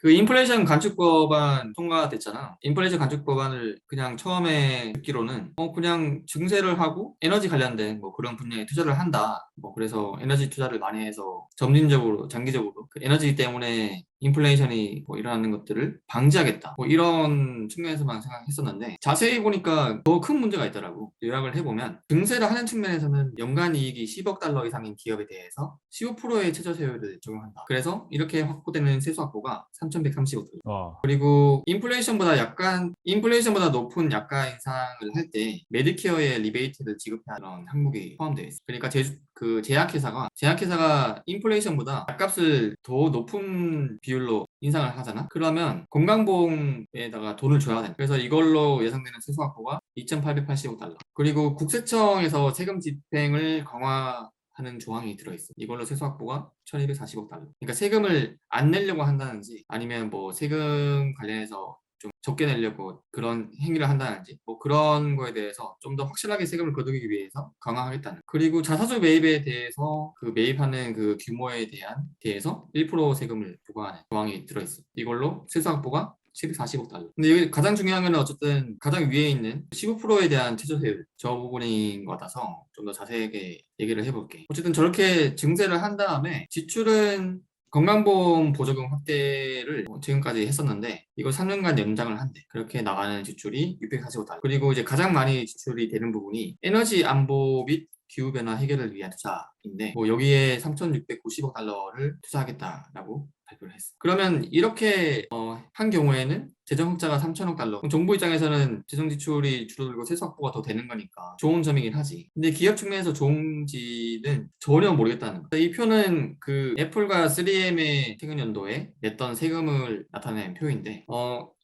그 인플레이션 간축법안 통과됐잖아. 인플레이션 간축법안을 그냥 처음에 듣기로는 그냥 증세를 하고 에너지 관련된 뭐 그런 분야에 투자를 한다. 뭐 그래서 에너지 투자를 많이 해서 점진적으로 장기적으로 그 에너지 때문에 인플레이션이 뭐 일어나는 것들을 방지하겠다. 뭐 이런 측면에서만 생각했었는데 자세히 보니까 더 큰 문제가 있더라고. 요약을 해보면 증세를 하는 측면에서는 연간 이익이 10억 달러 이상인 기업에 대해서 15%의 최저세율을 적용한다. 그래서 이렇게 확보되는 세수 확보가 3,135달러. 와, 그리고 인플레이션보다 높은 약가 인상을 할 때 메디케어에 리베이트를 지급하는 항목이 포함되어 있어. 그러니까 그 제약회사가 인플레이션보다 약값을 더 높은 비율로 인상을 하잖아. 그러면 건강보험에다가 돈을 줘야 돼. 그래서 이걸로 예상되는 세수 확보가 2,885달러. 그리고 국세청에서 세금 집행을 강화하는 조항이 들어있어. 이걸로 세수 확보가 1,240억 달러. 그러니까 세금을 안 내려고 한다든지 아니면 뭐 세금 관련해서 좀 적게 내려고 그런 행위를 한다든지 뭐 그런 거에 대해서 좀 더 확실하게 세금을 거두기 위해서 강화하겠다는. 그리고 자사주 매입에 대해서 그 매입하는 그 규모에 대해서 1% 세금을 부과하는 조항이 들어있어. 이걸로 세수 확보가 740억 달러. 근데 여기 가장 중요한 건 어쨌든 가장 위에 있는 15%에 대한 최저세율 저 부분인 것 같아서 좀 더 자세하게 얘기를 해볼게. 어쨌든 저렇게 증세를 한 다음에 지출은 건강보험 보조금 확대를 지금까지 했었는데 이걸 3년간 연장을 한대. 그렇게 나가는 지출이 645달러. 그리고 이제 가장 많이 지출이 되는 부분이 에너지 안보 및 기후변화 해결을 위한 투자인데 뭐 여기에 3,690억 달러를 투자하겠다라고 발표를 했어. 그러면 이렇게 한 경우에는 재정 흑자가 3천억 달러. 그럼 정부 입장에서는 재정 지출이 줄어들고 세수 확보가 더 되는 거니까 좋은 점이긴 하지. 근데 기업 측면에서 좋은지는 전혀 모르겠다는 거. 이 표는 그 애플과 3M의 최근 연도에 냈던 세금을 나타낸 표인데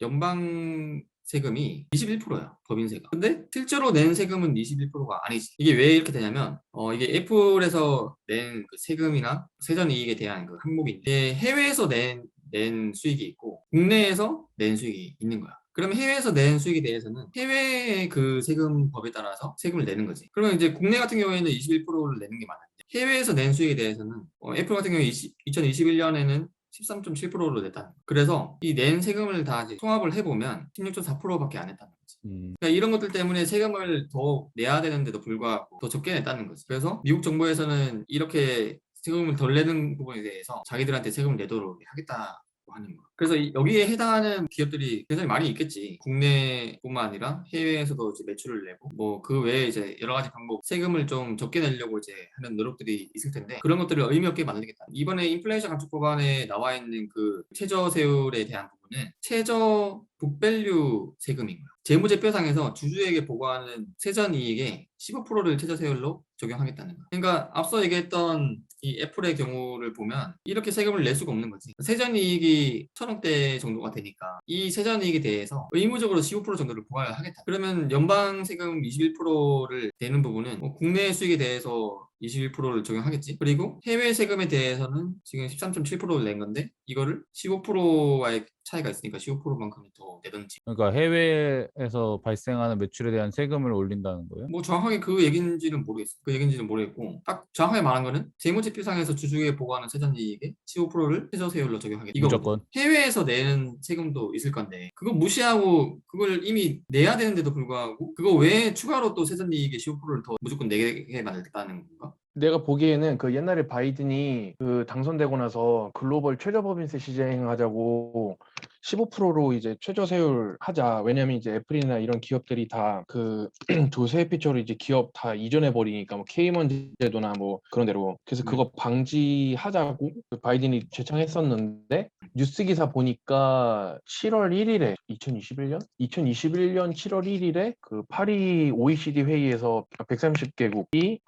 연방 세금이 21%야, 법인세가. 근데 실제로 낸 세금은 21%가 아니지. 이게 왜 이렇게 되냐면, 이게 애플에서 낸 그 세금이나 세전 이익에 대한 그 항목인데, 해외에서 낸 수익이 있고, 국내에서 낸 수익이 있는 거야. 그러면 해외에서 낸 수익에 대해서는 해외의 그 세금법에 따라서 세금을 내는 거지. 그러면 이제 국내 같은 경우에는 21%를 내는 게 맞는데, 해외에서 낸 수익에 대해서는, 애플 같은 경우에 2021년에는 13.7%로 냈다. 그래서 이 낸 세금을 다 이제 통합을 해보면 16.4%밖에 안 했다는 거지. 음, 그러니까 이런 것들 때문에 세금을 더 내야 되는데도 불구하고 더 적게 냈다는 거지. 그래서 미국 정부에서는 이렇게 세금을 덜 내는 부분에 대해서 자기들한테 세금을 내도록 하겠다. 하는 거. 그래서 여기에 해당하는 기업들이 굉장히 많이 있겠지. 국내뿐만 아니라 해외에서도 이제 매출을 내고, 뭐 그 외에 이제 여러 가지 방법, 세금을 좀 적게 내려고 이제 하는 노력들이 있을 텐데, 그런 것들을 의미 없게 만들겠다. 이번에 인플레이션 감축 법안에 나와 있는 그 최저 세율에 대한 부분은 최저 북밸류 세금인 거야. 재무제표상에서 주주에게 보고하는 세전 이익의 15%를 최저 세율로 적용하겠다는 거야. 그러니까 앞서 얘기했던 이 애플의 경우를 보면 이렇게 세금을 낼 수가 없는 거지. 세전 이익이 1,000억대 정도가 되니까 이 세전 이익에 대해서 의무적으로 15% 정도를 부과를 하겠다. 그러면 연방 세금 21%를 내는 부분은 뭐 국내 수익에 대해서 21%를 적용하겠지. 그리고 해외 세금에 대해서는 지금 13.7%를 낸 건데 이거를 15%와의 차이가 있으니까 15%만큼이 더 내든지. 그러니까 해외에서 발생하는 매출에 대한 세금을 올린다는 거예요? 뭐 정확하게 그 얘기인지는 모르겠어. 그 얘기인지는 모르겠고 딱 정확하게 말한 거는 재무제표상에서 주주에 보고하는 세전이익의 15%를 최저세율로 적용하겠다 이거거든. 무조건. 해외에서 내는 세금도 있을 건데 그거 무시하고 그걸 이미 내야 되는데도 불구하고 그거 외에 추가로 또 세전이익의 15%를 더 무조건 내게 만들겠다는 건가? 내가 보기에는 그 옛날에 바이든이 그 당선되고 나서 글로벌 최저법인세 시행하자고 15%로 이제 최저세율 하자. 왜냐면 이제 애플이나 이런 기업들이 다 그 조세 회피처로 이제 기업 다 이전해 버리니까 뭐 케이먼 제도나 뭐 그런 데로. 그래서 음. 그거 방지하자고 그 바이든이 제청했었는데 뉴스 기사 보니까 7월 1일에 2021년? 2021년 7월 1일에 그 파리 OECD 회의에서 130개국이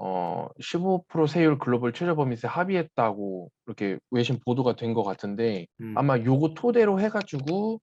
15% 세율 글로벌 최저범위세 합의했다고 이렇게 외신 보도가 된 것 같은데 음. 아마 요거 토대로 해가지고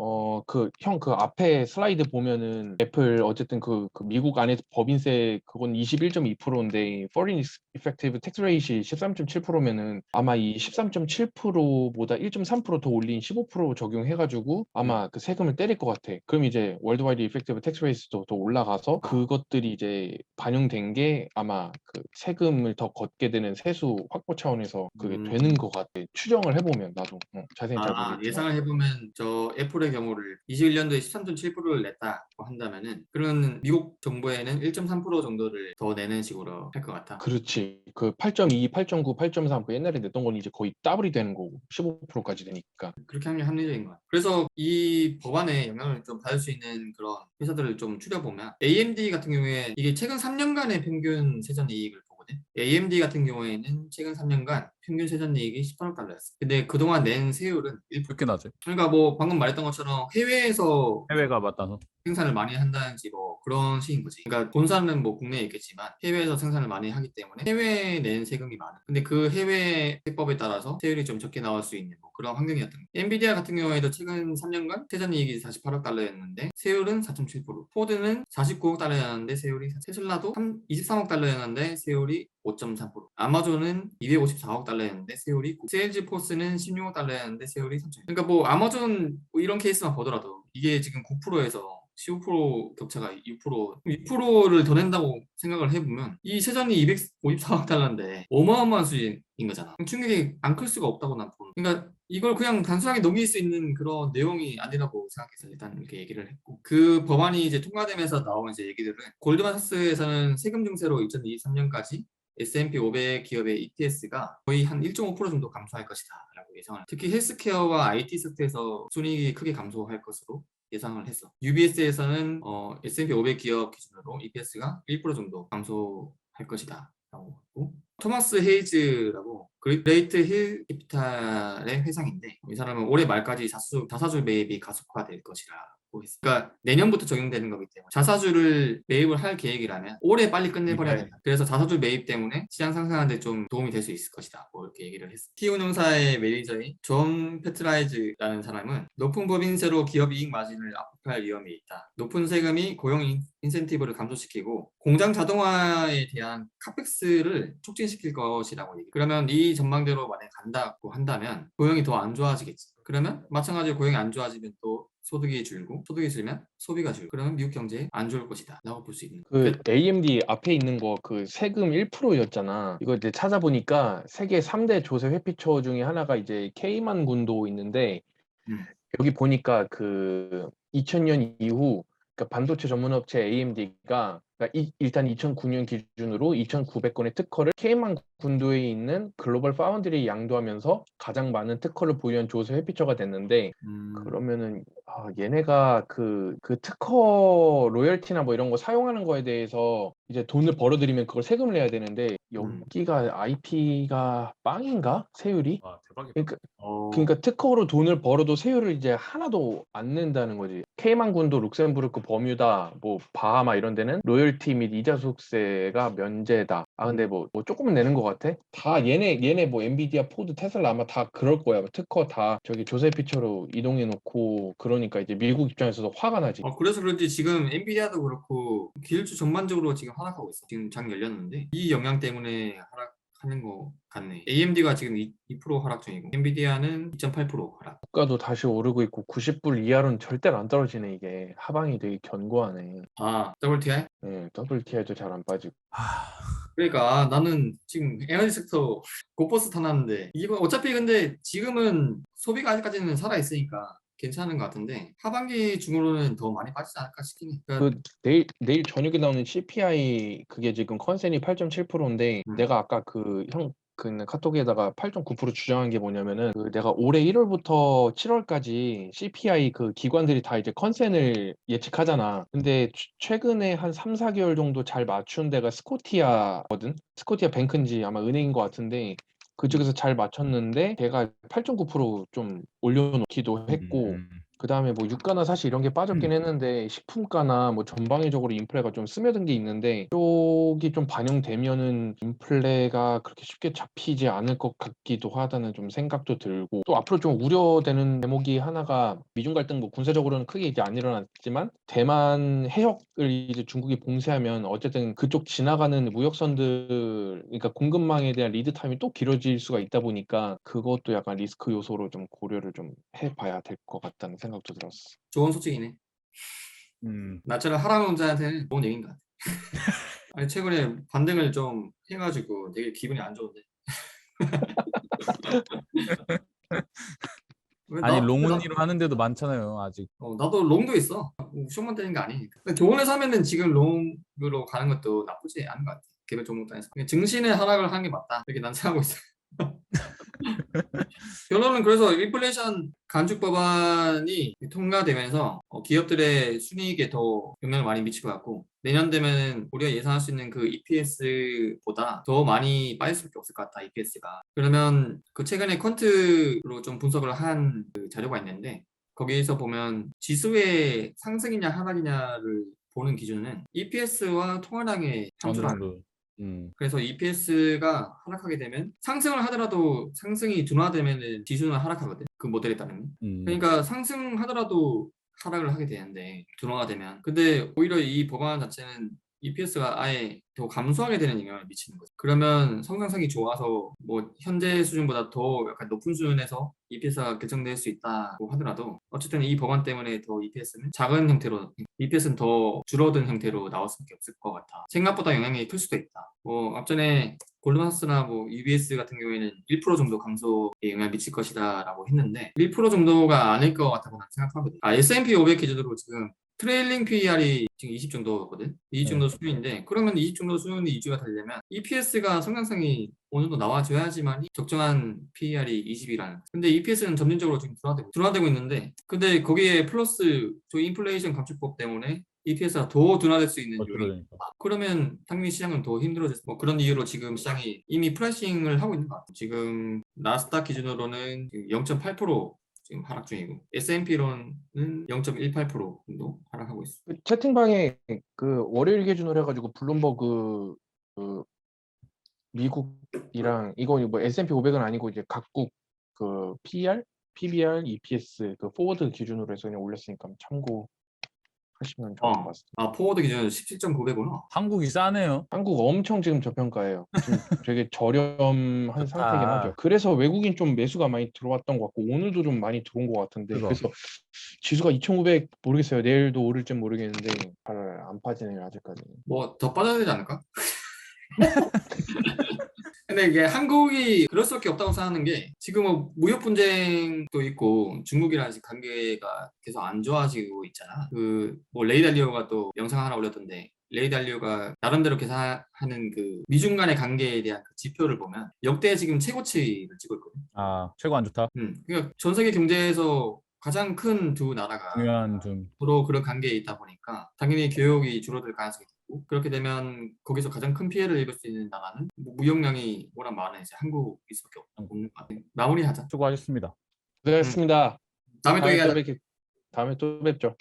그 형 그 앞에 슬라이드 보면은 애플 어쨌든 그 미국 안에서 법인세 그건 21.2%인데 Foreign Effective Tax Rate이 13.7%면은 아마 이 13.7%보다 1.3%더 올린 15% 적용해가지고 음. 아마 그 세금을 때릴 것 같아. 그럼 이제 월드와이드 이펙티브 텍스 레이스도 더 올라가서 그것들이 이제 반영된 게 아마 그 세금을 더 걷게 되는 세수 확보 차원에서 그게 음. 되는 것 같아. 추정을 해보면 나도 자세히 잘 모르겠지만. 예상을 해보면 저 애플의 경우를 21년도에 13.7%를 냈다고 한다면은 그런 미국 정부에는 1.3% 정도를 더 내는 식으로 할 것 같아. 그렇지. 그 8.2, 8.9, 8.3 그 옛날에 냈던 건 이제 거의 더블이 되는 거고 15%까지 되니까. 그렇게 하는 게 합리적인 것 같아요. 그래서 이 법안에 영향을 좀 받을 수 있는 그런 회사들을 좀 추려보면 AMD 같은 경우에 이게 최근 3년간의 평균 세전 이익을 보거든. AMD 같은 경우에는 최근 3년간 평균 세전 이익이 18억 달러였어. 근데 그동안 낸 세율은 1%. 그렇게 나지. 그러니까 뭐 방금 말했던 것처럼 해외에서 해외가 맞다서. 생산을 많이 한다든지 뭐 그런 식인 거지. 그러니까 본사는 뭐 국내에 있겠지만 해외에서 생산을 많이 하기 때문에 해외에 낸 세금이 많아. 근데 그 해외 세법에 따라서 세율이 좀 적게 나올 수 있는 뭐 그런 환경이었던 거야. 엔비디아 같은 경우에도 최근 3년간 세전이익이 48억 달러였는데 세율은 4.7%. 포드는 49억 달러였는데 세율이 4%. 테슬라도 23억 달러였는데 세율이 5.3%. 아마존은 254억 달러였는데 세율이 9%. 세일즈포스는 16억 달러였는데 세율이 3.1%. 그러니까 뭐 아마존 뭐 이런 케이스만 보더라도 이게 지금 9%에서 15% 격차가 6%를 더 낸다고 생각을 해보면 이 세전이 254억 달러인데 어마어마한 수준인 거잖아. 충격이 안 클 수가 없다고 난 보는. 그러니까 이걸 그냥 단순하게 넘길 수 있는 그런 내용이 아니라고 생각해서 일단 이렇게 얘기를 했고 그 법안이 이제 통과되면서 나온 이제 얘기들은 골드만삭스에서는 세금 증세로 2023년까지 S&P 500 기업의 EPS가 거의 한 1.5% 정도 감소할 것이다 라고 예상을. 특히 헬스케어와 IT 섹터에서 순이익이 크게 감소할 것으로 예상을 했어. UBS에서는 S&P 500 기업 기준으로 EPS가 1% 정도 감소할 것이다 라고 했고, 토마스 헤이즈라고 그레이트 힐 캐피탈의 회장인데 이 사람은 올해 말까지 자사주 매입이 가속화될 것이라고 했어. 그러니까 내년부터 적용되는 거기 때문에 자사주를 매입을 할 계획이라면 올해 빨리 끝내버려야 된다. 그래서 자사주 매입 때문에 시장 상승하는데 좀 도움이 될 수 있을 것이다. 뭐 이렇게 얘기를 했어. T운용사의 매니저인 존 페트라이즈라는 사람은 높은 법인세로 기업 이익 마진을 압박할 위험이 있다. 높은 세금이 고용 인센티브를 감소시키고 공장 자동화에 대한 카펙스를 촉진시킬 것이라고 얘기. 그러면 이 전망대로 만약에 간다고 한다면 고용이 더 안 좋아지겠지. 그러면 마찬가지로 고용이 안 좋아지면 또 소득이 줄고 소득이 줄면 소비가 줄고 그러면 미국 경제에 안 좋을 것이다 라고 볼 수 있는 거예요. 그 AMD 앞에 있는 거 그 세금 1%였잖아. 이거 이제 찾아보니까 세계 3대 조세 회피처 중에 하나가 이제 케이만 군도 있는데 음. 여기 보니까 그 2000년 이후 그러니까 반도체 전문 업체 AMD가 그러니까 일단 2009년 기준으로 2,900건의 특허를 케이만 군도에 있는 글로벌 파운드리에 양도하면서 가장 많은 특허를 보유한 조세 회피처가 됐는데 그러면은 얘네가 그 특허 로열티나 뭐 이런 거 사용하는 거에 대해서 이제 돈을 벌어들이면 그걸 세금을 내야 되는데 여기가 IP가 빵인가? 세율이? 와, 대박이다. 그러니까 그러니까 특허로 돈을 벌어도 세율을 이제 하나도 안 낸다는 거지. 케이만군도, 룩셈부르크, 버뮤다, 뭐 바하마 이런 데는 로열티 및 이자 소득세가 면제다. 근데 뭐 조금은 내는 것 같아. 다 얘네 뭐 엔비디아, 포드, 테슬라 아마 다 그럴 거야. 특허 다 저기 조세 피처로 이동해 놓고 그러니까 이제 미국 입장에서도 화가 나지. 그래서 그런지 지금 엔비디아도 그렇고 기술주 전반적으로 지금 하락하고 있어. 지금 장 열렸는데 이 영향 때문에 하락하는 것 같네. AMD가 지금 2% 하락 중이고 엔비디아는 2.8% 하락. 주가도 다시 오르고 있고 90불 이하로는 절대로 안 떨어지네 이게. 하방이 되게 견고하네. WTI? 네, WTI도 잘 안 빠지고. 그러니까 나는 지금 에너지 섹터 고버스 타놨는데 이거 어차피 근데 지금은 소비가 아직까지는 살아 있으니까 괜찮은 것 같은데 하반기 중으로는 더 많이 빠지지 않을까 싶긴 해. 그러니까 내일 저녁에 나오는 CPI 그게 지금 컨센이 8.7%인데 내가 아까 그 카톡에다가 8.9% 주장한 게 뭐냐면은 그 내가 올해 1월부터 7월까지 CPI 그 기관들이 다 이제 컨센을 예측하잖아. 근데 최근에 한 3, 4개월 정도 잘 맞춘 데가 스코티아거든. 스코티아 뱅크인지 아마 은행인 것 같은데 그쪽에서 잘 맞췄는데 걔가 8.9%좀 올려놓기도 했고 그 다음에 뭐 유가나 사실 이런 게 빠졌긴 했는데 식품가나 뭐 전방위적으로 인플레가 좀 스며든 게 있는데 쪽이 좀 반영되면은 인플레가 그렇게 쉽게 잡히지 않을 것 같기도 하다는 좀 생각도 들고 또 앞으로 좀 우려되는 대목이 하나가 미중 갈등 뭐 군사적으로는 크게 이제 안 일어났지만 대만 해역을 이제 중국이 봉쇄하면 어쨌든 그쪽 지나가는 무역선들 그러니까 공급망에 대한 리드 타임이 또 길어질 수가 있다 보니까 그것도 약간 리스크 요소로 좀 고려를 좀 해봐야 될 것 같다는 생각도 들었어. 좋은 소식이네. 나처럼 하락론자한테는 좋은 얘기인 것 같아. 아니 최근에 반등을 좀 해가지고 되게 기분이 안 좋은데 아니 나, 롱은니로 하는 데도 많잖아요 아직. 나도 롱도 있어. 옵션만 되는 거 아니니까. 근데 교원에서 하면은 지금 롱으로 가는 것도 나쁘지 않은 것 같아. 개별 종목단에서. 증신의 하락을 하는 게 맞다. 이렇게 난 생각하고 있어. 결론은 그래서 인플레이션 간축 법안이 통과되면서 기업들의 순이익에 더 영향을 많이 미칠 것 같고 내년 되면 우리가 예상할 수 있는 그 EPS보다 더 많이 빠질 수밖에 없을 것 같다. EPS가. 그러면 그 최근에 퀀트로 좀 분석을 한 그 자료가 있는데 거기에서 보면 지수의 상승이냐 하락이냐를 보는 기준은 EPS와 통화량의 어느 함수라는 정도. 그래서 EPS가 하락하게 되면 상승을 하더라도 상승이 둔화되면 지수는 하락하거든. 그 모델에 따르면. 음. 그러니까 상승하더라도 하락을 하게 되는데 둔화가 되면. 근데 오히려 이 법안 자체는 EPS가 아예 더 감소하게 되는 영향을 미치는 거죠. 그러면 성장성이 좋아서 뭐 현재 수준보다 더 약간 높은 수준에서 EPS가 결정될 수 있다고 하더라도 어쨌든 이 법안 때문에 더 EPS는 작은 형태로 EPS는 더 줄어든 형태로 나올 수밖에 없을 것 같아. 생각보다 영향이 클 수도 있다. 뭐 앞전에 골드만삭스나 뭐 UBS 같은 경우에는 1% 정도 감소에 영향을 미칠 것이다라고 했는데 1% 정도가 아닐 것 같다고 난 생각하거든. S&P 500 기준으로 지금 트레일링 PER이 지금 20 정도거든. 20 정도 수준인데 그러면 20 정도 수준이 유지가 되려면 EPS가 성장성이 어느 정도 나와줘야지만 적정한 PER이 20이라는. 근데 EPS는 점진적으로 지금 둔화되고 있는데 근데 거기에 플러스 저희 인플레이션 감축법 때문에 EPS가 더 둔화될 수 있는 요인이 줄어드니까. 그러면 당연히 시장은 더 힘들어졌어. 뭐 그런 이유로 지금 시장이 이미 프라이싱을 하고 있는 것 같아요. 지금 나스닥 기준으로는 0.8% 지금 하락 중이고 S&P로는 0.18% 정도 하락하고 있어. 그 채팅방에 그 월요일 기준으로 해가지고 블룸버그 그 미국이랑 이거 뭐 S&P 500은 아니고 이제 각국 그 PER, PBR, EPS 그 포워드 기준으로 해서 그냥 올렸으니까 참고하시면 좋을 것 같습니다. 포워드 기준은 17.9배구나. 한국이 싸네요. 한국 엄청 지금 저평가예요. 지금 되게 저렴한 좋다. 상태긴 하죠. 그래서 외국인 좀 매수가 많이 들어왔던 것 같고 오늘도 좀 많이 들어온 것 같은데 그거. 그래서 지수가 2,900 모르겠어요. 내일도 오를지 모르겠는데 잘 안 빠지네요 아직까지. 뭐 더 빠져야 되지 않을까? 근데 이게 한국이 그럴 수밖에 없다고 생각하는 게 지금 뭐 무역 분쟁도 있고 중국이랑 아직 관계가 계속 안 좋아지고 있잖아. 그 뭐 레이 달리오가 또 영상 하나 올렸던데 레이 달리오가 나름대로 계산하는 그 미중 간의 관계에 대한 그 지표를 보면 역대 지금 최고치를 찍고 있거든. 아 최고 안 좋다. 그러니까 전 세계 경제에서 가장 큰 두 나라가 중요한 좀. 서로 그런 관계에 있다 보니까 당연히 교역이 줄어들 가능성이 있고 그렇게 되면 거기서 가장 큰 피해를 입을 수 있는 나라는 뭐 무역량이 워낙 많은 이제 한국일 수밖에 없는 것 같아요. 마무리하자. 수고하셨습니다. 고생하셨습니다. 다음에 또 얘기하자. 다음에 또 뵙죠.